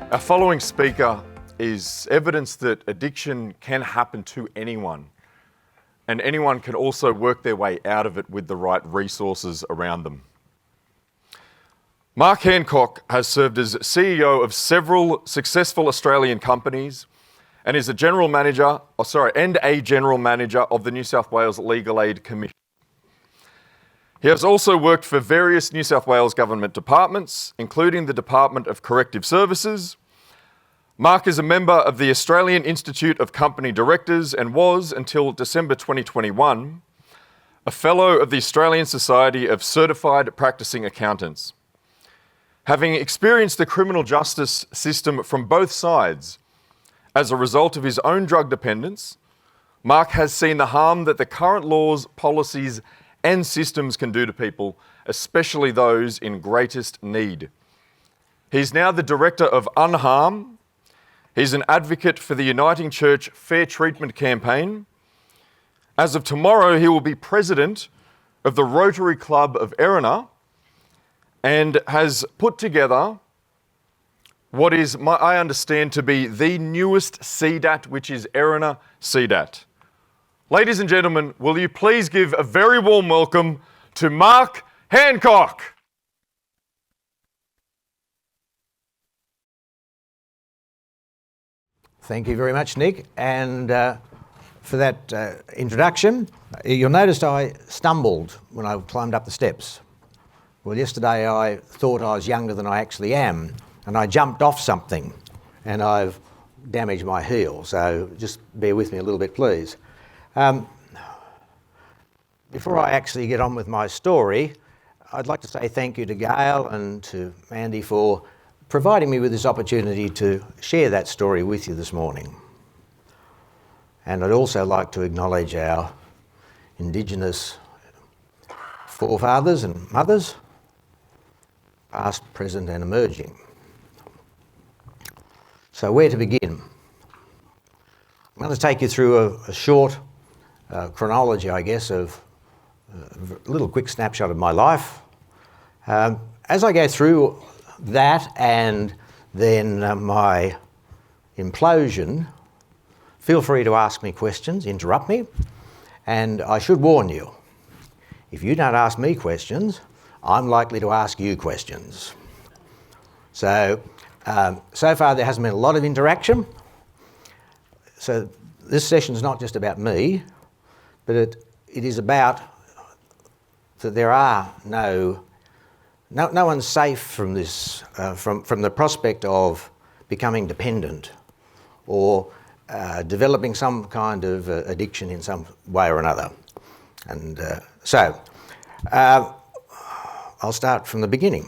Our following speaker is evidence that addiction can happen to anyone, and anyone can also work their way out of it with the right resources around them. Mark Hancock has served as CEO of several successful Australian companies and is a general manager of the New South Wales Legal Aid Commission. He has also worked for various New South Wales government departments, including the Department of Corrective Services. Mark is a member of the Australian Institute of Company Directors and was, until December 2021, a Fellow of the Australian Society of Certified Practicing Accountants. Having experienced the criminal justice system from both sides as a result of his own drug dependence, Mark has seen the harm that the current laws, policies, and systems can do to people, especially those in greatest need. He's now the director of Unharm. He's an advocate for the Uniting Church Fair Treatment campaign. As of tomorrow, he will be president of the Rotary Club of Erina and has put together what is, I understand, to be the newest CDAT, which is Erina CDAT. Ladies and gentlemen, will you please give a very warm welcome to Mark Hancock. Thank you very much, Nick, and for that introduction. You'll notice I stumbled when I climbed up the steps. Well, yesterday I thought I was younger than I actually am, and I jumped off something, and I've damaged my heel, so just bear with me a little bit, please. Before I actually get on with my story, I'd like to say thank you to Gail and to Mandy for providing me with this opportunity to share that story with you this morning. And I'd also like to acknowledge our Indigenous forefathers and mothers, past, present and emerging. So where to begin? I'm going to take you through a short chronology, I guess, of a little quick snapshot of my life. As I go through that and then my implosion, feel free to ask me questions, interrupt me, and I should warn you, if you don't ask me questions, I'm likely to ask you questions. So far there hasn't been a lot of interaction, so this session is not just about me, but it is about that there are no one's safe from this, from the prospect of becoming dependent or developing some kind of addiction in some way or another. And I'll start from the beginning.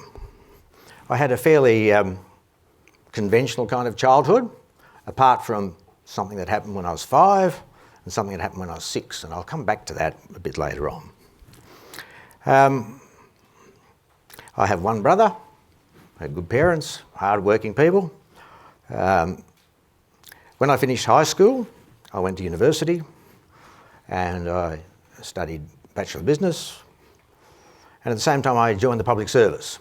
I had a fairly conventional kind of childhood, apart from something that happened when I was 5 and something that happened when I was 6, and I'll come back to that a bit later on. I have one brother, I had good parents, hard-working people. When I finished high school, I went to university and I studied Bachelor of Business, and at the same time I joined the public service.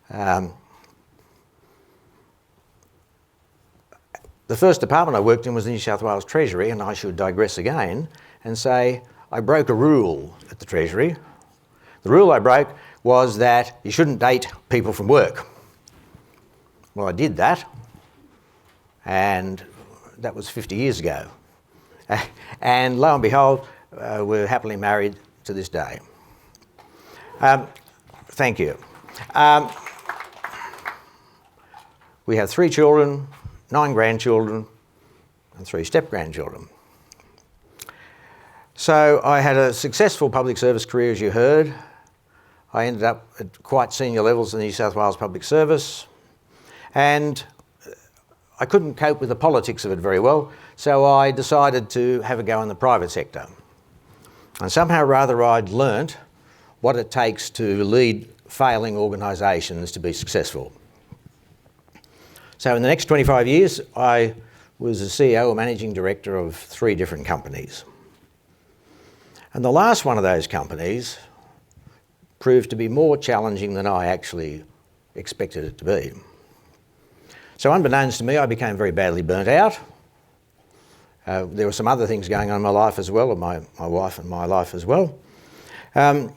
The first department I worked in was the New South Wales Treasury, and I should digress again and say I broke a rule at the Treasury. The rule I broke was that you shouldn't date people from work. Well, I did that, and that was 50 years ago. And lo and behold, we're happily married to this day. Thank you. We have 3 children, 9 grandchildren, and 3 step-grandchildren. So I had a successful public service career, as you heard. I ended up at quite senior levels in the New South Wales Public Service, and I couldn't cope with the politics of it very well, so I decided to have a go in the private sector. And somehow or other I'd learnt what it takes to lead failing organisations to be successful. So in the next 25 years, I was the CEO or managing director of 3 different companies. And the last one of those companies proved to be more challenging than I actually expected it to be. So unbeknownst to me, I became very badly burnt out. There were some other things going on in my life as well, or my wife and my life as well. And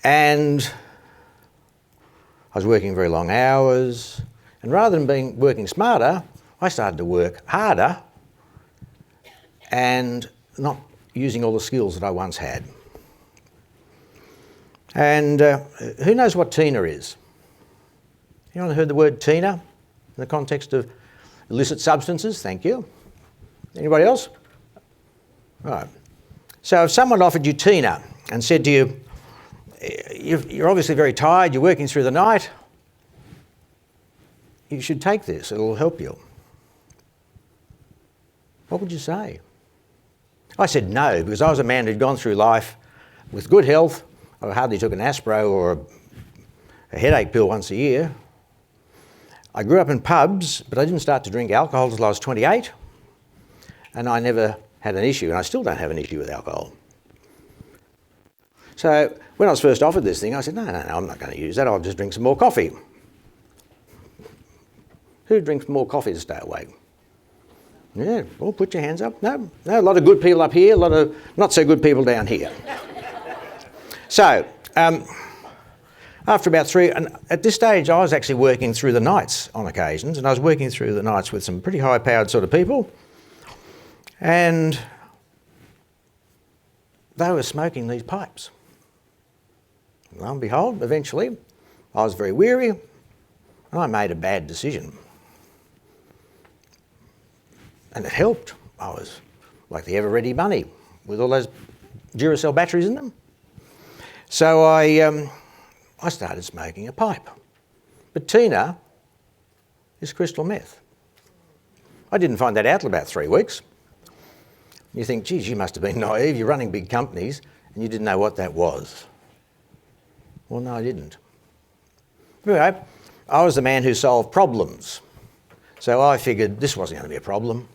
I was working very long hours, and rather than working smarter, I started to work harder and not using all the skills that I once had. And who knows what TINA is? Anyone heard the word TINA in the context of illicit substances? Thank you. Anybody else? Right. So if someone offered you TINA and said to you, you're obviously very tired, you're working through the night, you should take this, it'll help you. What would you say? I said no, because I was a man who'd gone through life with good health. I hardly took an Aspro or a headache pill once a year. I grew up in pubs, but I didn't start to drink alcohol until I was 28, and I never had an issue, and I still don't have an issue with alcohol. So when I was first offered this thing, I said, no, I'm not going to use that, I'll just drink some more coffee. Who drinks more coffee to stay awake? Yeah, well, put your hands up. No, a lot of good people up here, a lot of not so good people down here. So, after about 3, and at this stage I was actually working through the nights on occasions, and I was working through the nights with some pretty high-powered sort of people, and they were smoking these pipes. Lo and behold, eventually, I was very weary, and I made a bad decision. And it helped. I was like the ever-ready bunny with all those Duracell batteries in them. So I started smoking a pipe. But TINA is crystal meth. I didn't find that out till about 3 weeks. You think, geez, you must have been naive. You're running big companies and you didn't know what that was. Well, no, I didn't. Anyway, I was the man who solved problems. So I figured this wasn't going to be a problem.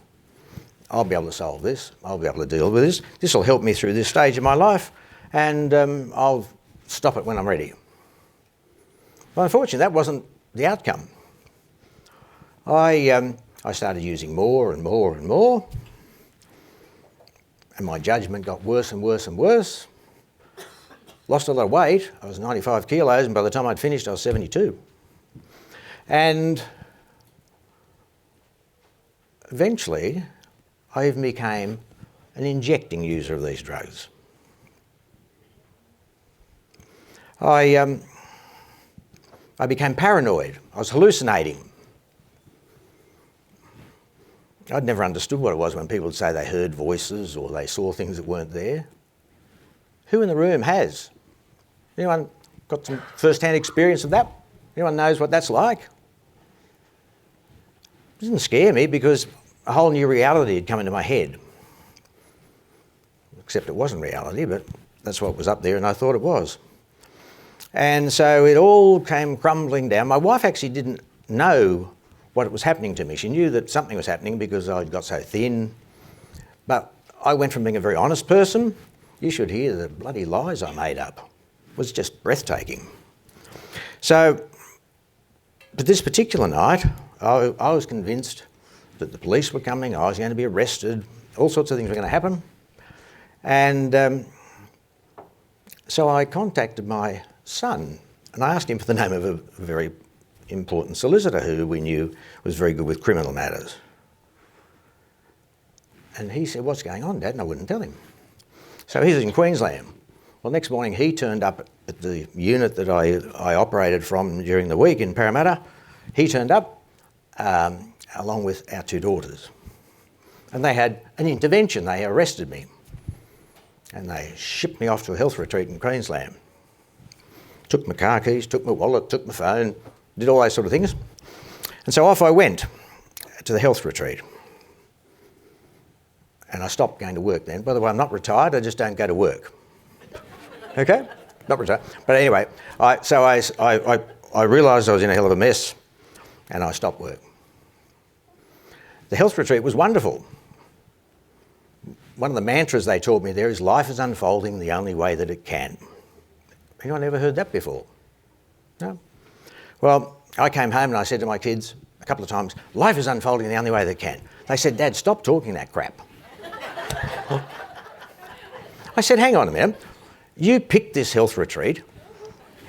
I'll be able to solve this. I'll be able to deal with this. This will help me through this stage of my life, and I'll stop it when I'm ready. Well, unfortunately, that wasn't the outcome. I started using more and more and more, and my judgment got worse and worse and worse. Lost a lot of weight. I was 95 kilos, and by the time I'd finished, I was 72. And eventually, I even became an injecting user of these drugs. I became paranoid. I was hallucinating. I'd never understood what it was when people would say they heard voices or they saw things that weren't there. Who in the room has? Anyone got some first-hand experience of that? Anyone knows what that's like? It didn't scare me because a whole new reality had come into my head. Except it wasn't reality, but that's what was up there and I thought it was. And so it all came crumbling down. My wife actually didn't know what was happening to me. She knew that something was happening because I got so thin. But I went from being a very honest person, you should hear the bloody lies I made up. It was just breathtaking. So, but this particular night, I was convinced that the police were coming, I was going to be arrested, all sorts of things were going to happen. And so I contacted my son and I asked him for the name of a very important solicitor who we knew was very good with criminal matters. And he said, "What's going on, Dad?" And I wouldn't tell him. So he's in Queensland. Well, next morning he turned up at the unit that I operated from during the week in Parramatta. He turned up along with our 2 daughters. And they had an intervention. They arrested me. And they shipped me off to a health retreat in Queensland. Took my car keys, took my wallet, took my phone, did all those sort of things. And so off I went to the health retreat. And I stopped going to work then. By the way, I'm not retired, I just don't go to work. Okay? Not retired. But anyway, I realised I was in a hell of a mess and I stopped work. The health retreat was wonderful. One of the mantras they taught me there is life is unfolding the only way that it can. Anyone ever heard that before? No? Well, I came home and I said to my kids, a couple of times, life is unfolding the only way that it can. They said, Dad, stop talking that crap. I said, hang on a minute. You picked this health retreat.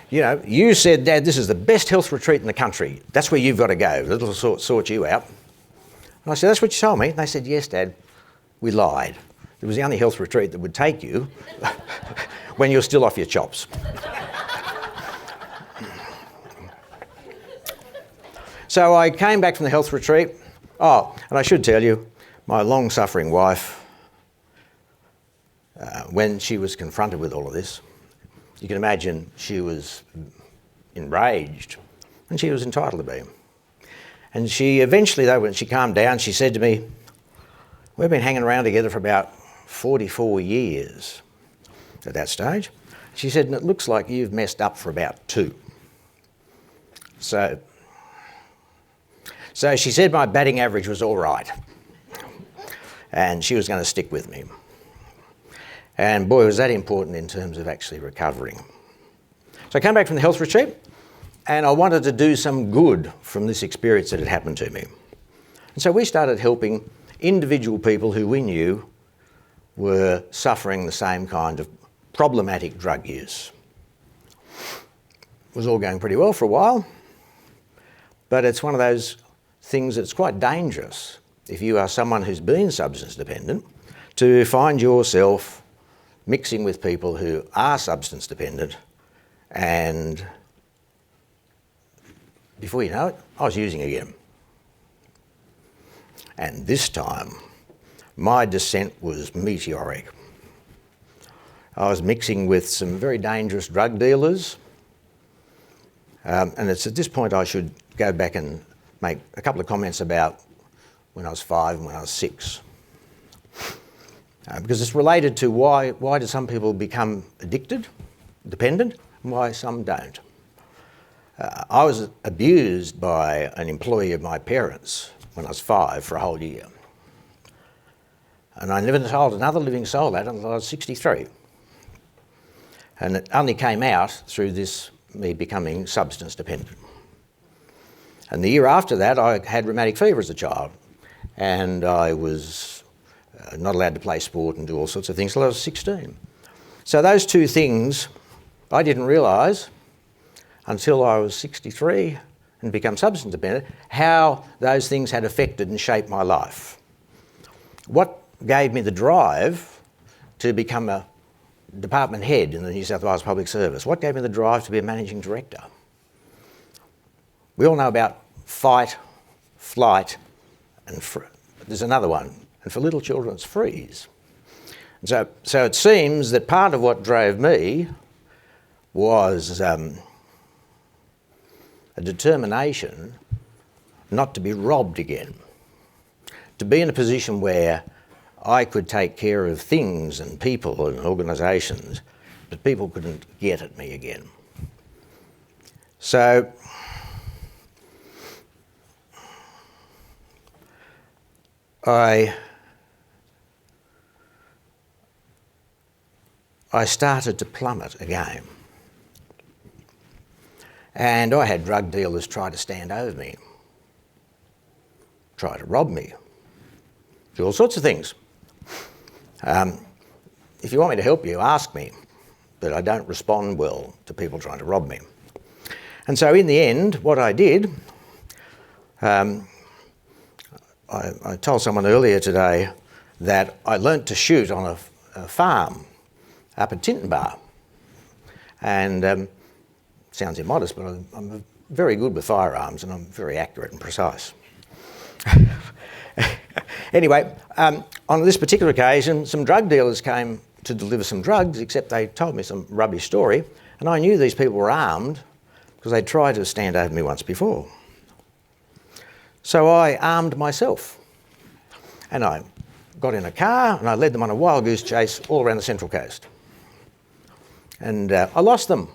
You know, you said, Dad, this is the best health retreat in the country. That's where you've got to go. It'll sort you out. And I said, that's what you told me. And they said, yes, Dad, we lied. It was the only health retreat that would take you when you're still off your chops. So I came back from the health retreat. Oh, and I should tell you, my long-suffering wife, when she was confronted with all of this, you can imagine she was enraged, and she was entitled to be. And she eventually, though, when she calmed down, she said to me, we've been hanging around together for about 44 years at that stage. She said, and it looks like you've messed up for about 2. So she said my batting average was all right, and she was going to stick with me. And boy, was that important in terms of actually recovering. So I came back from the health retreat, and I wanted to do some good from this experience that had happened to me. And so we started helping individual people who we knew were suffering the same kind of problematic drug use. It was all going pretty well for a while, but it's one of those things that's quite dangerous if you are someone who's been substance dependent to find yourself mixing with people who are substance dependent, and before you know it, I was using again. And this time, my descent was meteoric. I was mixing with some very dangerous drug dealers, and it's at this point I should go back and make a couple of comments about when I was 5 and when I was 6. Because it's related to why do some people become addicted, dependent, and why some don't. I was abused by an employee of my parents when I was 5 for a whole year. And I never told another living soul that until I was 63. And it only came out through me becoming substance dependent. And the year after that, I had rheumatic fever as a child, and I was not allowed to play sport and do all sorts of things till I was 16. So those 2 things I didn't realise until I was 63 and become substance dependent, how those things had affected and shaped my life. What gave me the drive to become a department head in the New South Wales Public Service? What gave me the drive to be a managing director? We all know about fight, flight, and there's another one. And for little children, it's freeze. And so it seems that part of what drove me was a determination not to be robbed again, to be in a position where I could take care of things and people and organisations, but people couldn't get at me again. So I started to plummet again. And I had drug dealers try to stand over me, try to rob me, do all sorts of things. If you want me to help you, ask me, but I don't respond well to people trying to rob me. And so in the end, what I did, I told someone earlier today that I learnt to shoot on a farm up at Tintinbar. And sounds immodest, but I'm very good with firearms and I'm very accurate and precise. Anyway, on this particular occasion, some drug dealers came to deliver some drugs, except they told me some rubbish story, and I knew these people were armed because they'd tried to stand over me once before. So I armed myself, and I got in a car and I led them on a wild goose chase all around the Central Coast. And I lost them,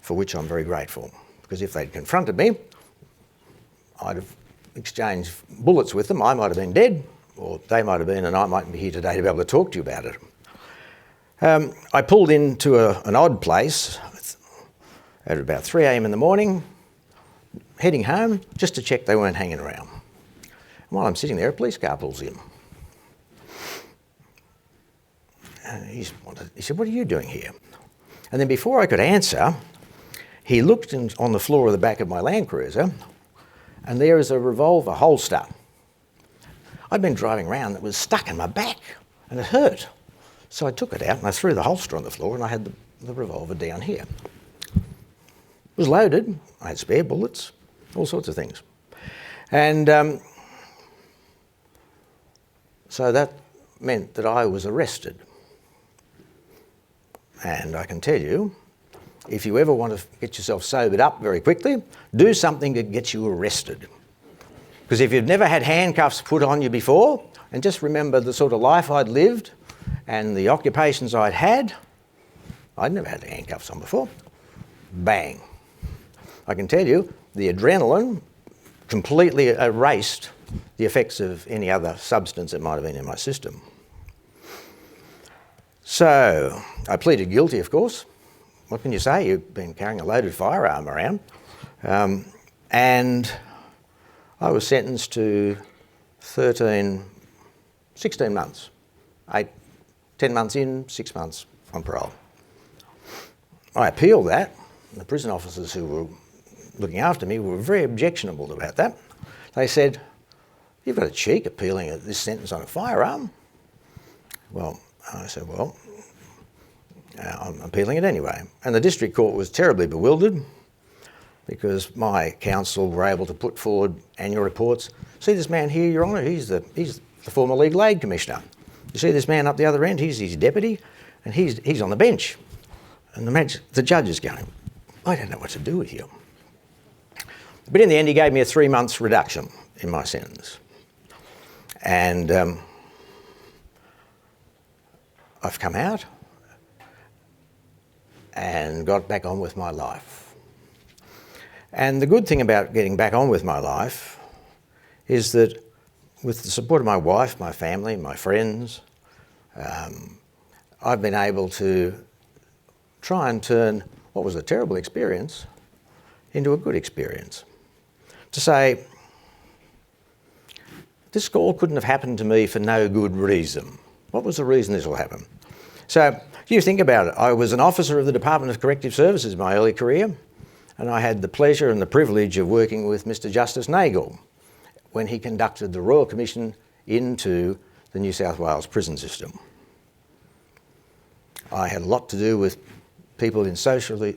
for which I'm very grateful, because if they'd confronted me, I'd have exchanged bullets with them. I might have been dead, or they might have been, and I mightn't be here today to be able to talk to you about it. I pulled into an odd place at about 3 a.m. in the morning, heading home just to check they weren't hanging around. And while I'm sitting there, a police car pulls in. And he said, "What are you doing here?" And then before I could answer, he looked on the floor of the back of my Land Cruiser, and there is a revolver holster. I'd been driving around that was stuck in my back, and it hurt. So I took it out and I threw the holster on the floor, and I had the revolver down here. It was loaded. I had spare bullets, all sorts of things. And so that meant that I was arrested. And I can tell you, if you ever want to get yourself sobered up very quickly, do something that gets you arrested. Because if you've never had handcuffs put on you before, and just remember the sort of life I'd lived and the occupations I'd had never had handcuffs on before. Bang. I can tell you, the adrenaline completely erased the effects of any other substance that might have been in my system. So I pleaded guilty, of course. What can you say? You've been carrying a loaded firearm around. And I was sentenced to 16 months. 10 months in, 6 months on parole. I appealed that. The prison officers who were looking after me were very objectionable about that. They said, "You've got a cheek appealing at this sentence on a firearm." Well, I said, "Well, I'm appealing it anyway." And the district court was terribly bewildered because my counsel were able to put forward annual reports. "See this man here, Your Honour, he's the former Legal Aid Commissioner. You see this man up the other end, he's his deputy, and he's on the bench." And the judge is going, "I don't know what to do with you." But in the end, he gave me a 3 months reduction in my sentence. And I've come out and got back on with my life. And the good thing about getting back on with my life is that with the support of my wife, my family, my friends, I've been able to try and turn what was a terrible experience into a good experience. To say, this all couldn't have happened to me for no good reason. What was the reason this will happen? So you think about it. I was an officer of the Department of Corrective Services in my early career, and I had the pleasure and the privilege of working with Mr. Justice Nagel when he conducted the Royal Commission into the New South Wales prison system. I had a lot to do with people in socially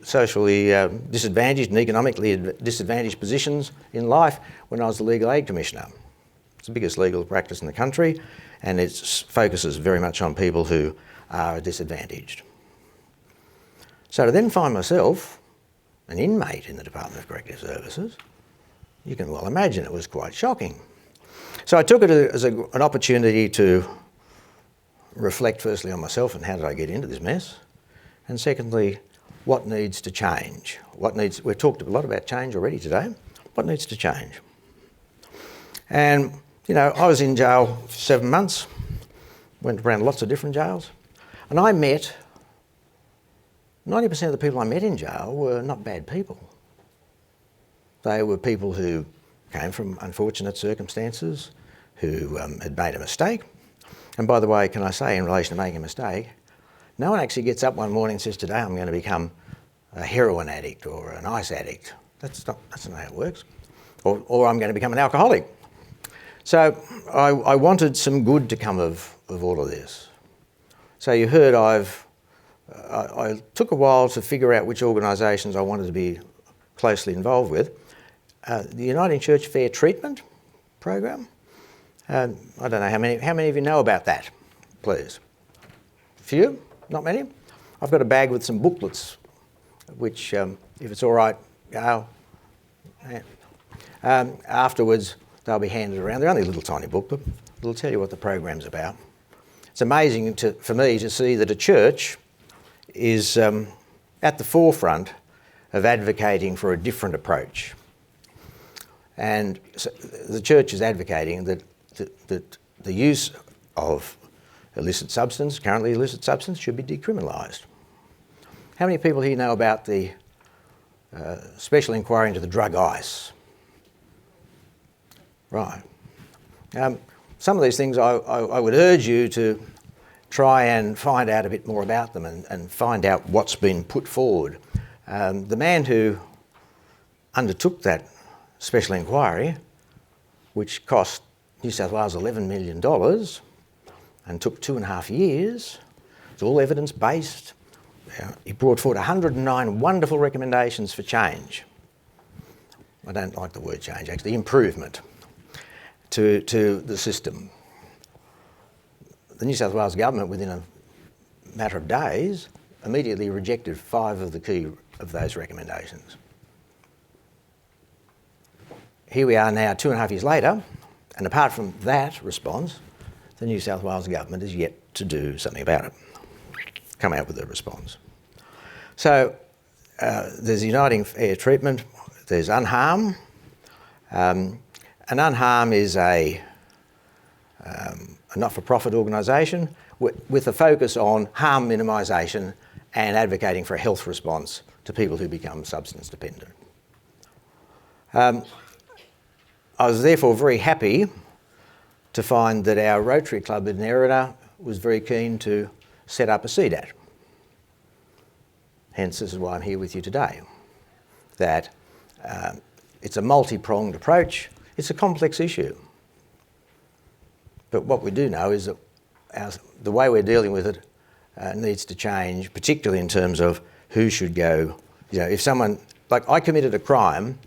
disadvantaged and economically disadvantaged positions in life when I was the Legal Aid Commissioner. It's the biggest legal practice in the country, and it focuses very much on people who are disadvantaged. So to then find myself an inmate in the Department of Corrective Services, you can well imagine it was quite shocking. So I took it as an opportunity to reflect firstly on myself and how did I get into this mess, and secondly, what needs to change? We've talked a lot about change already today. What needs to change? And, you know, I was in jail for 7 months, went around lots of different jails, and I met 90% of the people I met in jail were not bad people. They were people who came from unfortunate circumstances, who had made a mistake. And by the way, can I say in relation to making a mistake, no one actually gets up one morning and says, today I'm going to become a heroin addict or an ice addict. That's not how it works. Or I'm going to become an alcoholic. So I wanted some good to come of all of this. So you heard I took a while to figure out which organisations I wanted to be closely involved with. The Uniting Church Fair Treatment program. I don't know how many of you know about that, please. A few? Not many? I've got a bag with some booklets, which, if it's all right, afterwards they'll be handed around. They're only a little tiny booklet. It'll tell you what the program's about. It's amazing for me to see that a church is at the forefront of advocating for a different approach. And so the church is advocating that the use of currently illicit substance, should be decriminalised. How many people here know about the special inquiry into the drug ice? Right. Some of these things I would urge you to try and find out a bit more about them and find out what's been put forward. The man who undertook that special inquiry, which cost New South Wales $11 million and took 2.5 years, it's all evidence-based. He brought forward 109 wonderful recommendations for change. I don't like the word change, actually, improvement to the system. The New South Wales government, within a matter of days, immediately rejected 5 of the key of those recommendations. Here we are now 2.5 years later, and apart from that response, the New South Wales government is yet to do something about it, come out with a response. So there's uniting fair treatment, there's unharm. And unharm is a not-for-profit organisation with a focus on harm minimisation and advocating for a health response to people who become substance dependent. I was therefore very happy to find that our Rotary Club in Nerida was very keen to set up a CDAT. Hence, this is why I'm here with you today. That it's a multi-pronged approach. It's a complex issue. But what we do know is that the way we're dealing with it needs to change, particularly in terms of who should go. You know, if someone, like I committed a crime,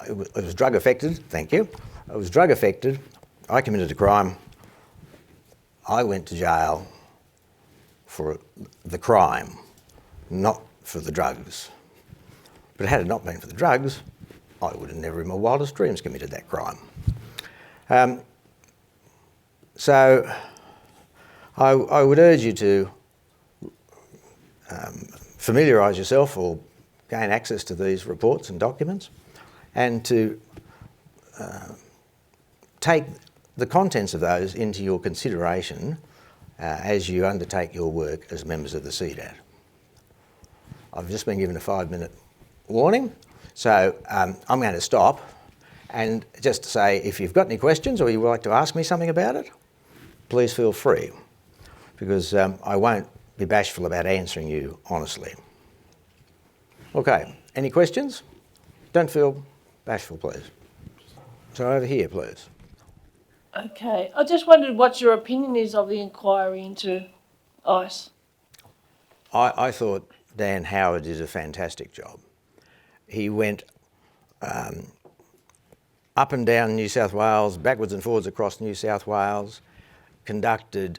I was drug affected, thank you. I was drug affected, I committed a crime, I went to jail for the crime, not for the drugs. But had it not been for the drugs, I would have never in my wildest dreams committed that crime. So I would urge you to familiarise yourself or gain access to these reports and documents and to take the contents of those into your consideration as you undertake your work as members of the CDAT. I've just been given a 5-minute warning, so I'm going to stop and just to say if you've got any questions or you would like to ask me something about it, please feel free, because I won't be bashful about answering you honestly. Okay, any questions? Don't feel bashful, please. So over here, please. Okay, I just wondered what your opinion is of the inquiry into ICE. I thought Dan Howard did a fantastic job. He went up and down New South Wales, backwards and forwards across New South Wales, conducted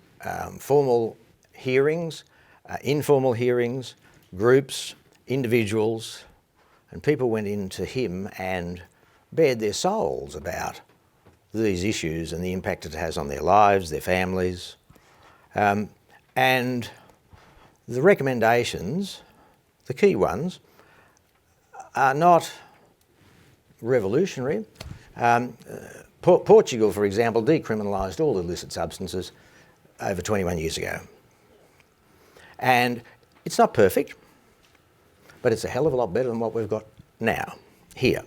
formal hearings, informal hearings, groups, individuals, and people went into him and bared their souls about these issues and the impact it has on their lives, their families. And the recommendations, the key ones, are not revolutionary. Portugal, for example, decriminalised all illicit substances over 21 years ago. And it's not perfect, but it's a hell of a lot better than what we've got now, here.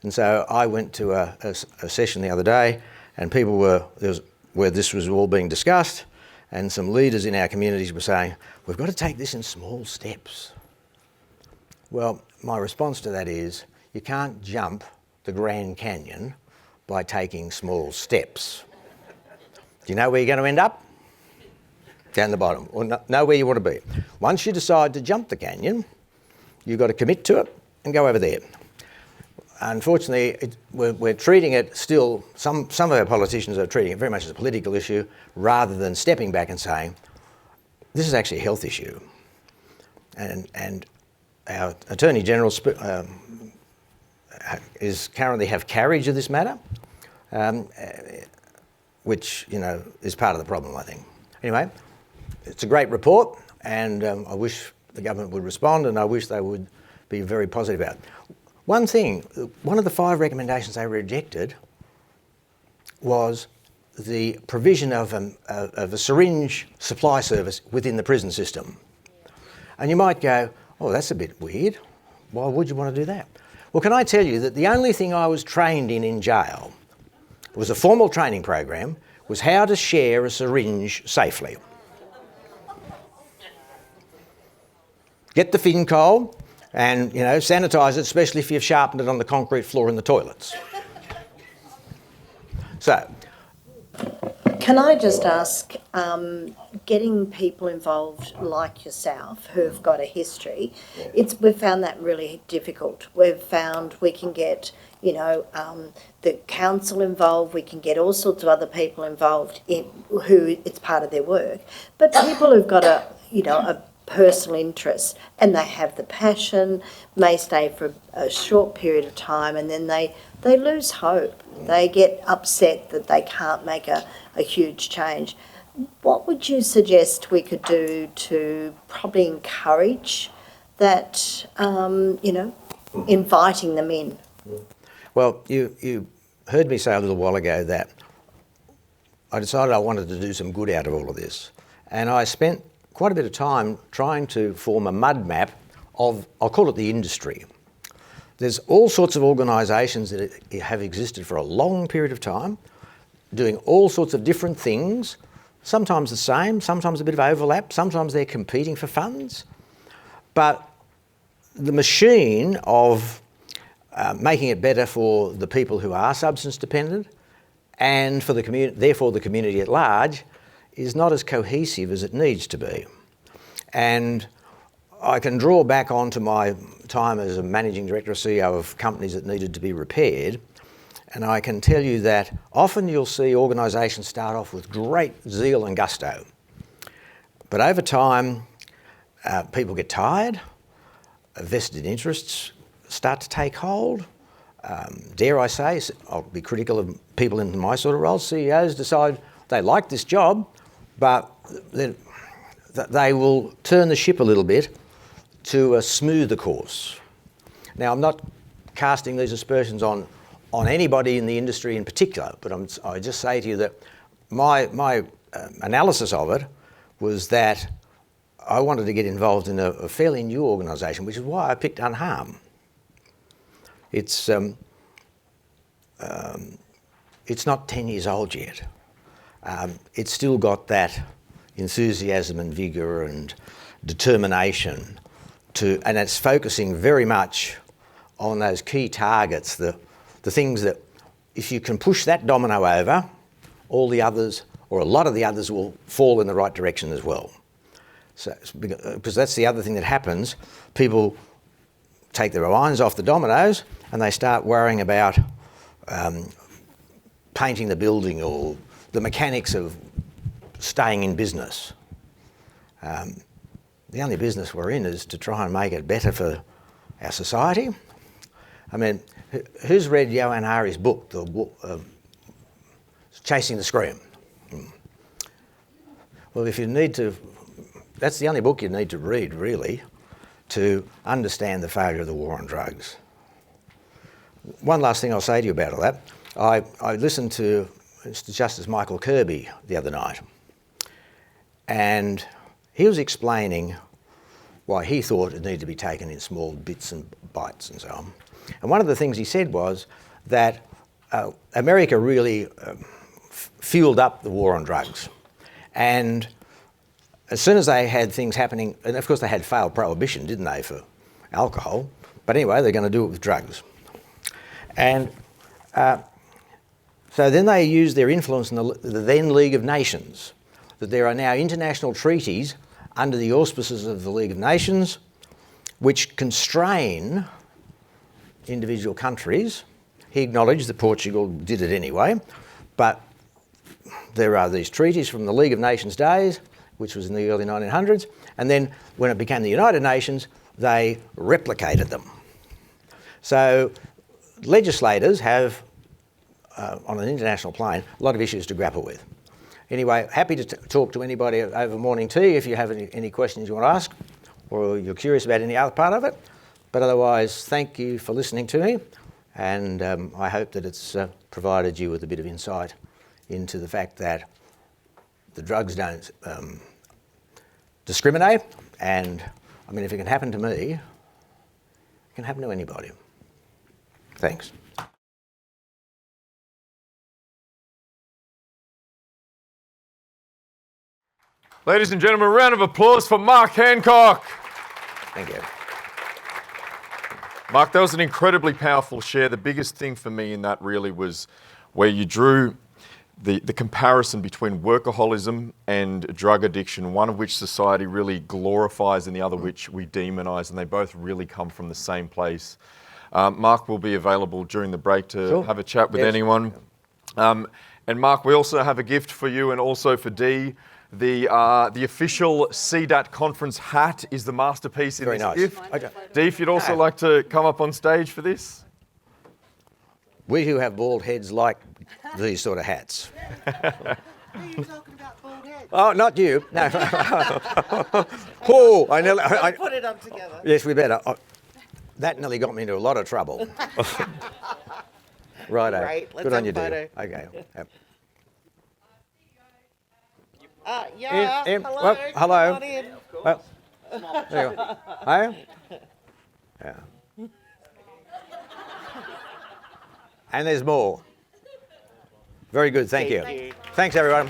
And so I went to a session the other day and people where this was all being discussed, and some leaders in our communities were saying, we've got to take this in small steps. Well, my response to that is, you can't jump the Grand Canyon by taking small steps. Do you know where you're going to end up? Down the bottom, or know where you want to be. Once you decide to jump the canyon, you've got to commit to it and go over there. Unfortunately, we're treating it still, some of our politicians are treating it very much as a political issue rather than stepping back and saying, this is actually a health issue. And our Attorney General is currently have carriage of this matter, which, you know, is part of the problem, I think. Anyway, it's a great report, and I wish the government would respond, and I wish they would be very positive about it. One thing, one of the 5 recommendations they rejected was the provision of a syringe supply service within the prison system. And you might go, oh, that's a bit weird. Why would you want to do that? Well, can I tell you that the only thing I was trained in jail was a formal training program, was how to share a syringe safely. Get the fin coal and, sanitise it, especially if you've sharpened it on the concrete floor in the toilets. So, can I just ask, getting people involved like yourself who have got a history, we've found that really difficult. We've found we can get, the council involved, we can get all sorts of other people involved who it's part of their work. But people who've got a personal interest and they have the passion, may stay for a short period of time and then they lose hope. They get upset that they can't make a huge change. What would you suggest we could do to probably encourage that, inviting them in? Well, you heard me say a little while ago that I decided I wanted to do some good out of all of this. And I spent quite a bit of time trying to form a mud map of, I'll call it the industry. There's all sorts of organisations that have existed for a long period of time, doing all sorts of different things, sometimes the same, sometimes a bit of overlap, sometimes they're competing for funds. But the machine of making it better for the people who are substance dependent and for the community, therefore the community at large, is not as cohesive as it needs to be. And I can draw back onto my time as a managing director or CEO of companies that needed to be repaired, and I can tell you that often you'll see organisations start off with great zeal and gusto, but over time people get tired, vested interests start to take hold. Dare I say, I'll be critical of people in my sort of role, CEOs decide they like this job, but they will turn the ship a little bit to a smoother course. Now, I'm not casting these aspersions on anybody in the industry in particular, but I just say to you that my analysis of it was that I wanted to get involved in a fairly new organisation, which is why I picked Unharm. It's not 10 years old yet. It's still got that enthusiasm and vigour and determination and it's focusing very much on those key targets, the things that if you can push that domino over, all the others or a lot of the others will fall in the right direction as well. So, because that's the other thing that happens, people take their minds off the dominoes and they start worrying about painting the building or the mechanics of staying in business. The only business we're in is to try and make it better for our society. I mean, who's read Johann Hari's book, Chasing the Scream? Well, if you need to, that's the only book you need to read, really, to understand the failure of the war on drugs. One last thing I'll say to you about all that. I listened to Mr. Justice Michael Kirby the other night, and he was explaining why he thought it needed to be taken in small bits and bites and so on. And one of the things he said was that America really fueled up the war on drugs. And as soon as they had things happening, and of course they had failed prohibition, didn't they, for alcohol? But anyway, they're going to do it with drugs. And so then they used their influence in the then League of Nations, that there are now international treaties under the auspices of the League of Nations which constrain individual countries. He acknowledged that Portugal did it anyway, but there are these treaties from the League of Nations days, which was in the early 1900s, and then when it became the United Nations, they replicated them. So legislators have, on an international plane, a lot of issues to grapple with. Anyway, happy to talk to anybody over morning tea if you have any questions you want to ask or you're curious about any other part of it. But otherwise, thank you for listening to me, and I hope that it's provided you with a bit of insight into the fact that the drugs don't discriminate, and I mean, if it can happen to me, it can happen to anybody. Thanks. Ladies and gentlemen, a round of applause for Mark Hancock. Thank you. Mark, that was an incredibly powerful share. The biggest thing for me in that really was where you drew the comparison between workaholism and drug addiction, one of which society really glorifies and the other which we demonize, and they both really come from the same place. Mark will be available during the break to have a chat with anyone. And Mark, we also have a gift for you and also for Dee. The official CDAT conference hat is the masterpiece in this gift. Okay. Dee, if you'd also like to come up on stage for this. We who have bald heads like these sort of hats. Are you talking about bald heads? Oh, not you. No. Oh, I nearly. Put it up together. Yes, we better. That nearly got me into a lot of trouble. Righto. Right, let's Good on you, have a Dee. photo. Okay. Yeah. In. Hello. Well, hello. Come on in. Well, there you go. Hey? Yeah. And there's more. Very good. Thank you. Thank you. Thanks, everyone.